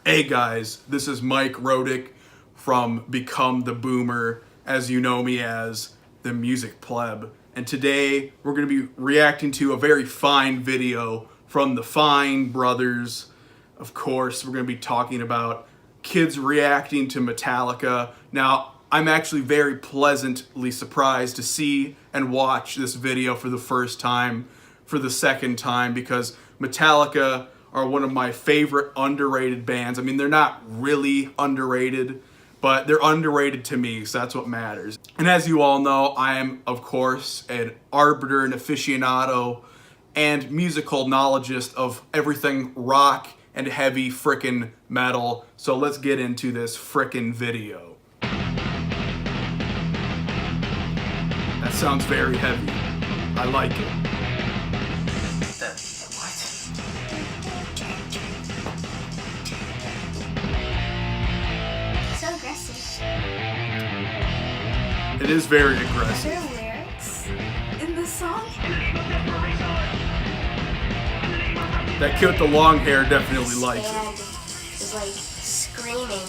Hey guys, this is Mike Rodick from Become the Boomer, as you know me as the Music Pleb. And today we're going to be reacting to a very fine video from the Fine Brothers. Of course, we're going to be talking about kids reacting to Metallica. Now, I'm actually very pleasantly surprised to see and watch this video for the first time, for the second time, because Metallica are one of my favorite underrated bands. I mean, they're not really underrated, but they're underrated to me, so that's what matters. And as you all know, I am, of course, an arbiter and aficionado and musical knowledgeist of everything rock and heavy frickin' metal. So let's get into this frickin' video. That sounds very heavy. I like it. It is very aggressive. Are there lyrics in this song? That kid with the long hair definitely likes it. Is like screaming.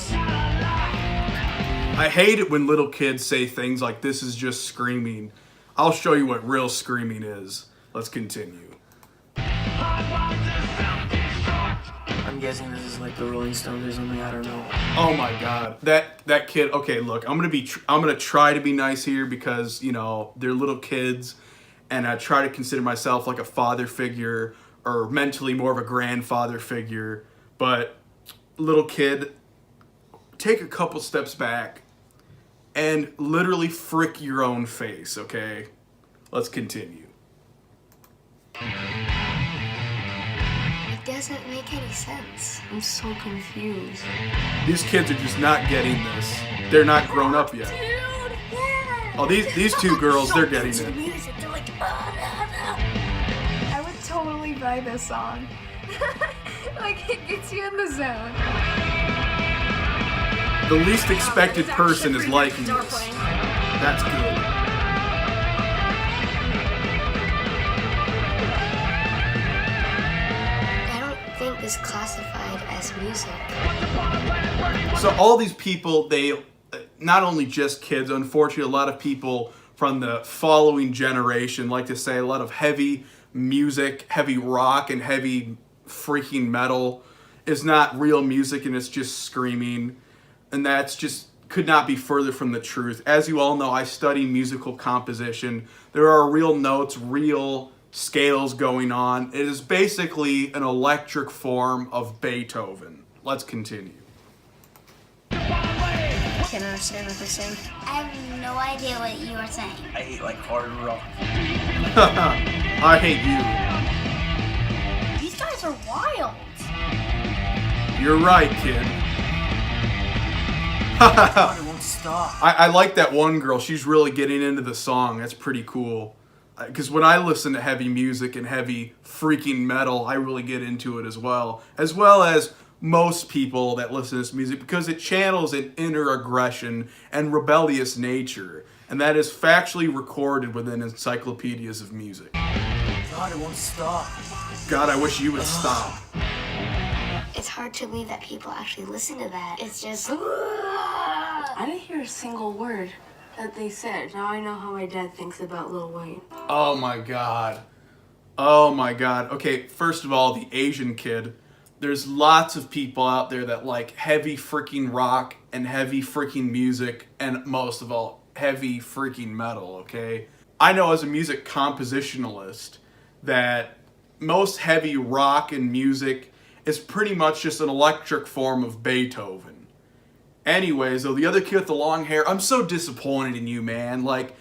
I hate it when little kids say things like, "This is just screaming." I'll show you what real screaming is. Let's continue. I'm guessing this is like the Rolling Stones or something. I don't know. Oh my God, that kid. Okay, look, I'm gonna try to be nice here because you know they're little kids, and I try to consider myself like a father figure or mentally more of a grandfather figure. But little kid, take a couple steps back and literally frick your own face. Okay, let's continue. It doesn't make any sense. I'm so confused. These kids are just not getting this. They're not grown up yet. Dude, yeah. Oh, these two girls, they're getting it. They're like, I would totally buy this song. Like, it gets you in the zone. The least expected person is liking this. That's good. I don't think this classified as music. So all these people, they not only just kids, unfortunately a lot of people from the following generation like to say a lot of heavy music, heavy rock, and heavy freaking metal is not real music and it's just screaming. And that's just could not be further from the truth. As you all know, I study musical composition. There are real notes, real scales going on. It is basically an electric form of Beethoven. Let's continue. I can't understand what they're saying. I have no idea what you are saying. I hate like hard rock. I hate These guys are wild. you. You're right, kid. God, it won't stop. I like that one girl. She's really getting into the song. That's pretty cool. Because when I listen to heavy music and heavy freaking metal, I really get into it as well as most people that listen to this music, because it channels an inner aggression and rebellious nature, and that is factually recorded within encyclopedias of music. God, it won't stop. God, I wish you would stop. It's hard to believe that people actually listen to that. It's just... I didn't hear a single word that they said. Now I know how my dad thinks about Lil Wayne. Oh my God. Oh my God. Okay, first of all, the Asian kid. There's lots of people out there that like heavy freaking rock and heavy freaking music and most of all, heavy freaking metal, okay? I know as a music compositionalist that most heavy rock and music is pretty much just an electric form of Beethoven. Anyways, though, the other kid with the long hair, I'm so disappointed in you, man. Like,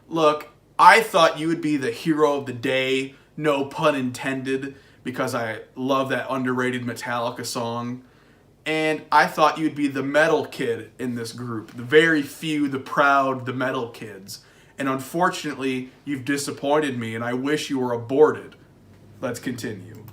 look, I thought you would be the hero of the day, no pun intended, because I love that underrated Metallica song. And I thought you'd be the metal kid in this group. The very few, the proud, the metal kids. And unfortunately, you've disappointed me, and I wish you were aborted. Let's continue.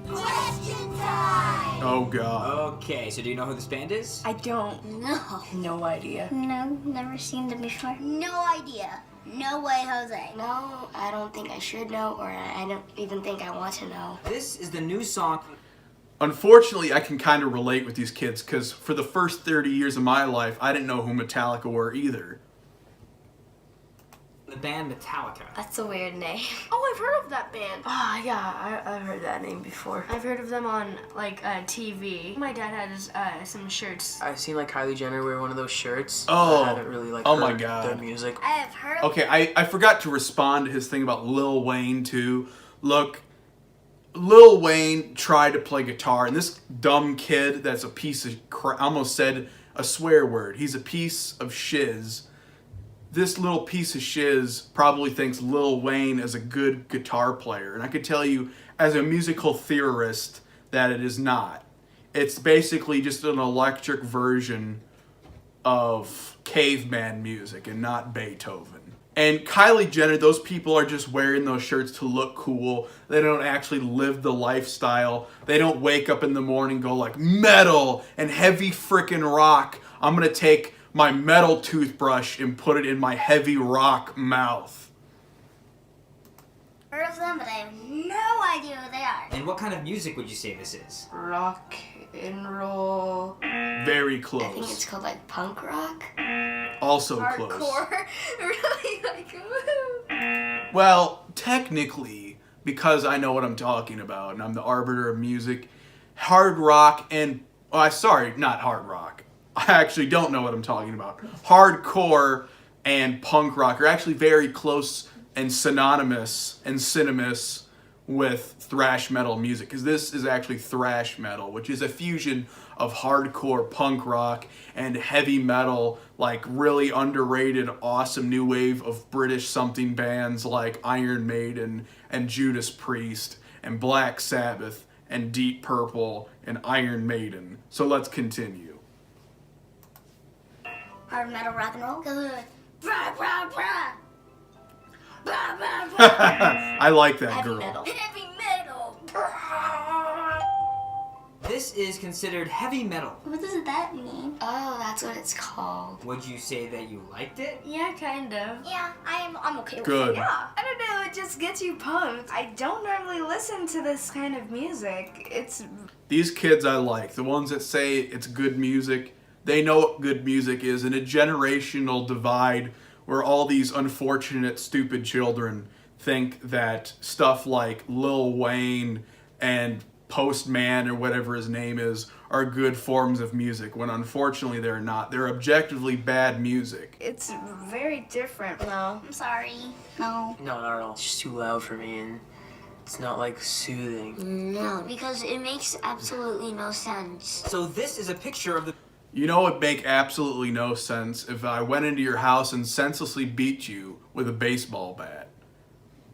Question time. Oh, God. Okay, so do you know who this band is? I don't. No. No idea. No, never seen them before. No idea. No way, Jose. No, I don't think I should know, or I don't even think I want to know. This is the new song. Unfortunately, I can kind of relate with these kids because for the first 30 years of my life, I didn't know who Metallica were either. The band Metallica. That's a weird name. Oh, I've heard of that band. Ah, yeah, I've heard that name before. I've heard of them on like TV. My dad had some shirts. I've seen like Kylie Jenner wear one of those shirts. Oh. I haven't really like Oh heard my God. their music. I have heard. Okay, I forgot to respond to his thing about Lil Wayne too. Look, Lil Wayne tried to play guitar, and this dumb kid that's a piece of crap, almost said a swear word. He's a piece of shiz. This little piece of shiz probably thinks Lil Wayne is a good guitar player. And I could tell you, as a musical theorist, that it is not. It's basically just an electric version of caveman music and not Beethoven. And Kylie Jenner, those people are just wearing those shirts to look cool. They don't actually live the lifestyle. They don't wake up in the morning and go like, metal and heavy frickin' rock. I'm gonna take my metal toothbrush and put it in my heavy rock mouth. Heard of them, but I have no idea who they are. And what kind of music would you say this is? Rock and roll. Very I think close. it's called like punk rock. Also close. Hardcore. Really like. Woo. Well, technically, because I know what I'm talking about and I'm the arbiter of music, hard rock and... sorry, not hard rock. I actually don't know what I'm talking about. Hardcore and punk rock are actually very close and synonymous with thrash metal music, because this is actually thrash metal, which is a fusion of hardcore punk rock and heavy metal, like really underrated, awesome new wave of British something bands like Iron Maiden and Judas Priest and Black Sabbath and Deep Purple and Iron Maiden. So let's continue. Hard metal rock and roll. Goes with brah, brah, brah. Brah, brah, brah. I like that Heavy girl. metal. Heavy metal. This is considered heavy metal. What does that mean? Oh, that's what it's called. Would you say that you liked it? Yeah, kind of. Yeah, I'm okay with Good. it. Yeah, I don't know, it just gets you pumped. I don't normally listen to this kind of music. It's These kids I like, the ones that say it's good music, they know what good music is, and a generational divide where all these unfortunate, stupid children think that stuff like Lil Wayne and Postman or whatever his name is are good forms of music, when unfortunately they're not. They're objectively bad music. it's very different. No. I'm sorry. No. No, not at all. It's just too loud for me, and it's not like soothing. No, because it makes absolutely no sense. So this is a picture of the You know it would make absolutely no sense if I went into your house and senselessly beat you with a baseball bat.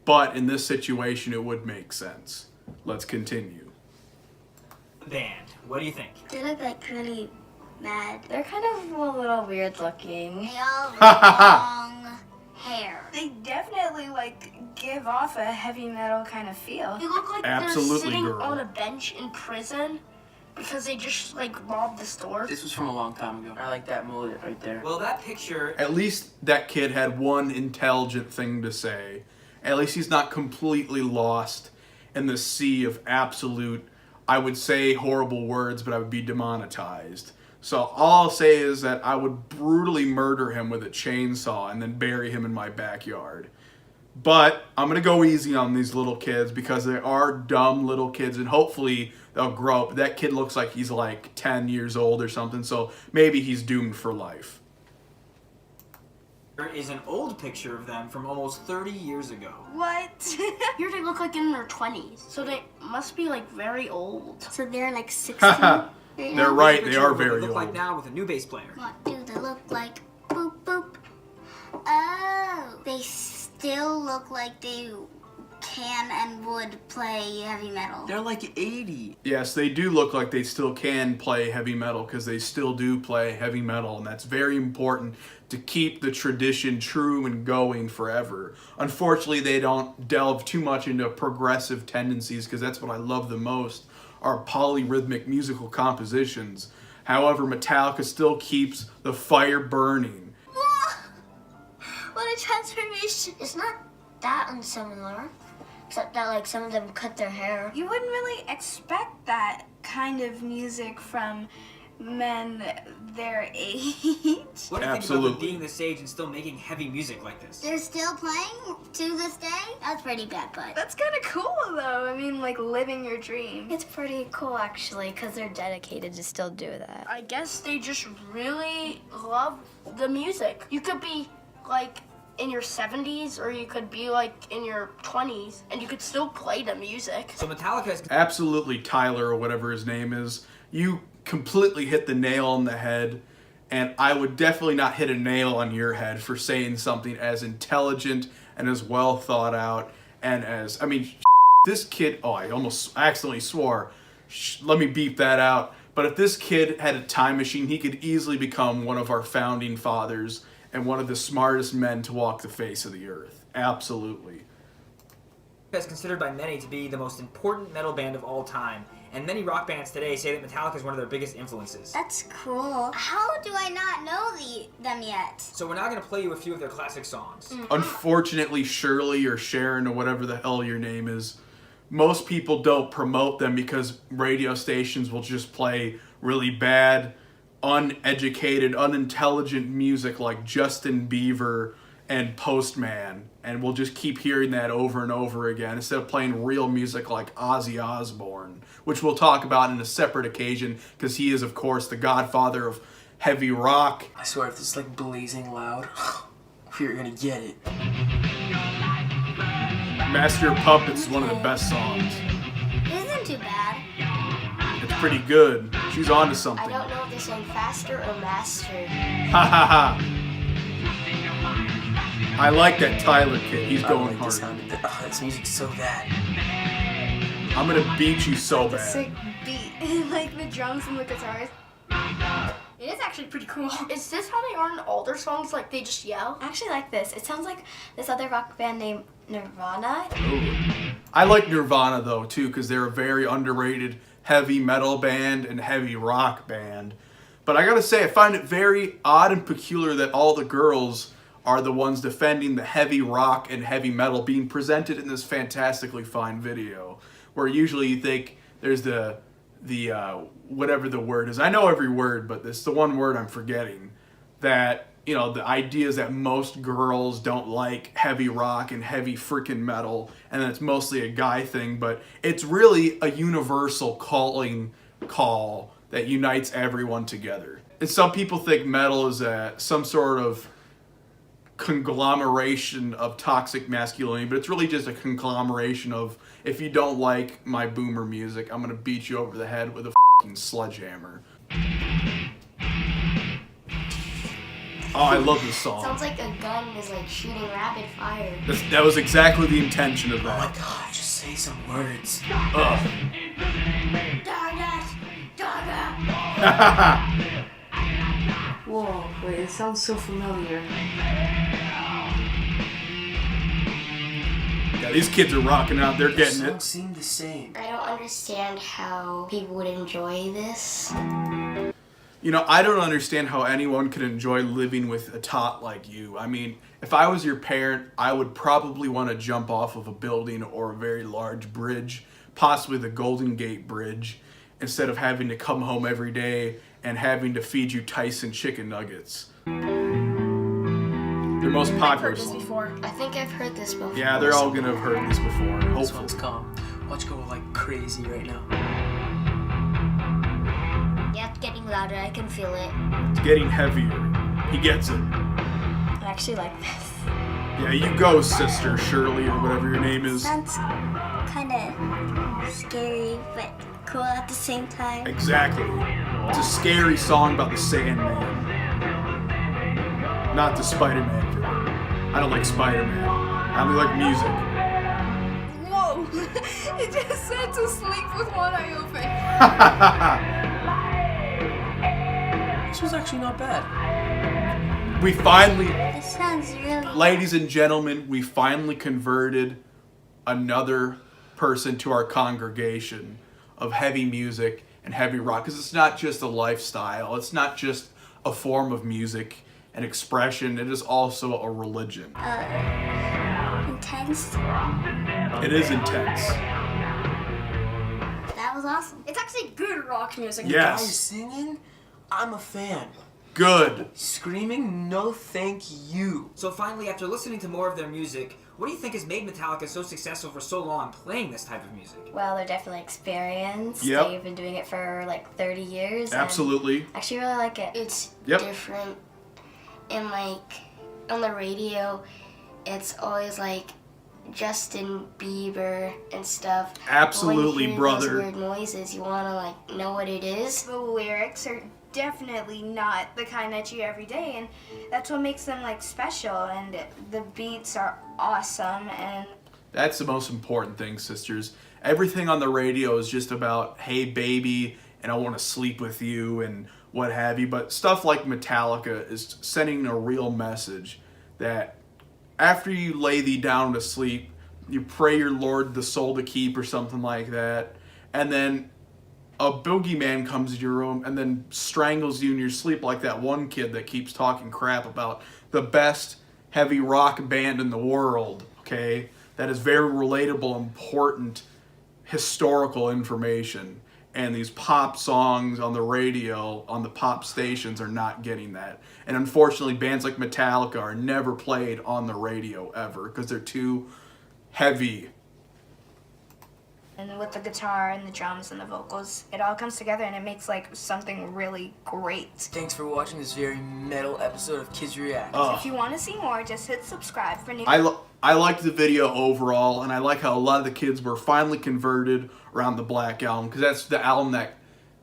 But in this situation, it would make sense. Let's continue. band. What do you think? They look like really mad. They're kind of a little weird looking. They all have long hair. They definitely like give off a heavy metal kind of feel. They look like Absolutely, they're sitting girl. on a bench in prison because they just like robbed the store. This was from a long time ago. I like that mullet right there. Well, that picture. At least that kid had one intelligent thing to say. At least he's not completely lost in the sea of absolute, I would say horrible words, but I would be demonetized. So all I'll say is that I would brutally murder him with a chainsaw and then bury him in my backyard. But I'm going to go easy on these little kids because they are dumb little kids, and hopefully they'll grow up. That kid looks like he's like 10 years old or something, so maybe he's doomed for life. There is an old picture of them from almost 30 years ago. What? Here they look like in their 20s, so they must be like very old. So they're like 16. They're right, they Picture are of what very look like old. now with a new bass player. What do they look like? Boop, boop. Oh, they still look like they can and would play heavy metal. They're like 80. Yes, they do look like they still can play heavy metal because they still do play heavy metal, and that's very important to keep the tradition true and going forever. Unfortunately, they don't delve too much into progressive tendencies because that's what I love the most, are polyrhythmic musical compositions. However, Metallica still keeps the fire burning. What a transformation. It's not that unsimilar. that like some of them cut their hair. You wouldn't really expect that kind of music from men their age. What do you think Absolutely. about them being this age and still making heavy music like this? They're still playing to this day? That's pretty bad, but That's kind of cool though. I mean, like living your dream. It's pretty cool actually, because they're dedicated to still do that. I guess they just really love the music. You could be like in your 70s or you could be like in your 20s and you could still play the music. So Metallica is Absolutely, Tyler, or whatever his name is. You completely hit the nail on the head, and I would definitely not hit a nail on your head for saying something as intelligent and as well thought out and as, I mean, this kid, oh, I almost accidentally swore. Let me beep that out. But if this kid had a time machine, he could easily become one of our founding fathers and one of the smartest men to walk the face of the earth. Absolutely. considered by many to be the most important metal band of all time, and many rock bands today say that Metallica is one of their biggest influences. that's cool. How do I not know them yet? So we're now going to play you a few of their classic songs. Unfortunately, Shirley or Sharon or whatever the hell your name is, most people don't promote them because radio stations will just play really bad, uneducated, unintelligent music like Justin Bieber and Postman, and we'll just keep hearing that over and over again instead of playing real music like Ozzy Osbourne, which we'll talk about in a separate occasion because he is, of course, the godfather of heavy rock. I swear, if this is like blazing loud, you're gonna get it. Master of Puppets is one of the best songs. It isn't too bad. It's pretty good. She's onto I something. don't know if they're saying faster or master. Ha ha ha. I like that Tyler kid. He's I going like the hard. sound of this music's so bad. I'm gonna beat you so bad. Sick beat. Like the drums and the guitars. It is actually pretty cool. Is this how they are in all their songs? Like they just yell? I actually like this. It sounds like this other rock band named Nirvana. I like Nirvana though too because they're a very underrated heavy metal band and heavy rock band. But I gotta say, I find it very odd and peculiar that all the girls are the ones defending the heavy rock and heavy metal being presented in this fantastically fine video, where usually you think there's the whatever the word is. I know every word, but it's the one word I'm forgetting. That, you know, the idea is that most girls don't like heavy rock and heavy freaking metal, and that's mostly a guy thing, but it's really a universal call that unites everyone together. And some people think metal is some sort of conglomeration of toxic masculinity, but it's really just a conglomeration of, if you don't like my boomer music, I'm gonna beat you over the head with a fucking sledgehammer. Oh, I love this song. Sounds like a gun is like shooting rapid fire. That was exactly the intention of Oh my that. god, just say some words. Ugh. Whoa, wait, it sounds so familiar. Yeah, these kids are rocking out. They're getting Songs it. seem the same. I don't understand how people would enjoy this. You know, I don't understand how anyone could enjoy living with a tot like you. I mean, if I was your parent, I would probably want to jump off of a building or a very large bridge, possibly the Golden Gate Bridge, instead of having to come home every day and having to feed you Tyson chicken nuggets. Their most popular Heard this song. before. I think I've heard this before. Yeah, they're all gonna have heard this before. This Hopefully. one's calm. Watch go like crazy right now. Yeah, it's getting louder. I can feel it. It's getting heavier. He gets it. I actually like this. Yeah, you go, Sister Shirley, or whatever your name is. Sounds kind of scary, but cool at the same time. Exactly. It's a scary song about the Sandman. Not the Spider-Man villain. I don't like Spider-Man. I only like music. Whoa! It just said to sleep with one eye open. This was actually not bad. We finally, This sounds really. ladies and gentlemen, we finally converted another person to our congregation of heavy music and heavy rock. Because it's not just a lifestyle. It's not just a form of music and expression. It is also a religion. Intense. It is intense. That was awesome. It's actually good rock music. Guys Yes. singing, I'm a fan. Good. Screaming, no thank you. So finally, after listening to more of their music, what do you think has made Metallica so successful for so long playing this type of music? Well, they're definitely experienced. Yep. They've been doing it for like 30 years. and Absolutely. I actually really like it. It's Yep. different. And like on the radio, it's always like Justin Bieber and stuff. Absolutely, But when you hear brother. those weird noises, you want to like know what it is. The lyrics are definitely not the kind that you hear every day, and that's what makes them like special. And the beats are awesome, and That's the most important thing, sisters. Everything on the radio is just about, hey, baby, and I want to sleep with you and what have you. But stuff like Metallica is sending a real message that after you lay thee down to sleep, you pray your Lord the soul to keep or something like that. And then a boogeyman comes to your room and then strangles you in your sleep, like that one kid that keeps talking crap about the best heavy rock band in the world, okay? That is very relatable, important, historical information. And these pop songs on the radio, on the pop stations, are not getting that. And unfortunately, bands like Metallica are never played on the radio ever because they're too heavy. and with the guitar and the drums and the vocals, it all comes together and it makes like something really great. Thanks for watching this very metal episode of Kids React. If you want to see more, just hit subscribe for new. I liked the video overall, and I like how a lot of the kids were finally converted around the Black Album, because that's the album that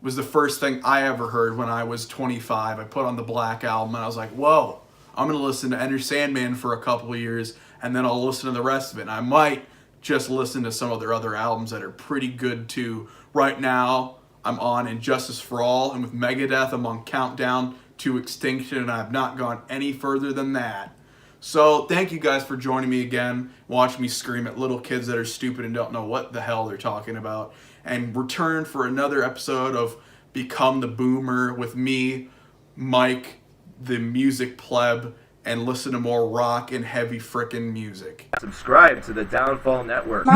was the first thing I ever heard when I was 25. I put on the Black Album, and I was like, whoa, I'm going to listen to Enter Sandman for a couple of years, and then I'll listen to the rest of it. And I might just listen to some of their other albums that are pretty good too. Right now, I'm on Injustice for All, and with Megadeth, I'm on Countdown to Extinction, and I've not gone any further than that. So thank you guys for joining me again, watching me scream at little kids that are stupid and don't know what the hell they're talking about. And return for another episode of Become the Boomer with me, Mike, the music pleb, and listen to more rock and heavy frickin' music. Subscribe to the Downfall Network. No!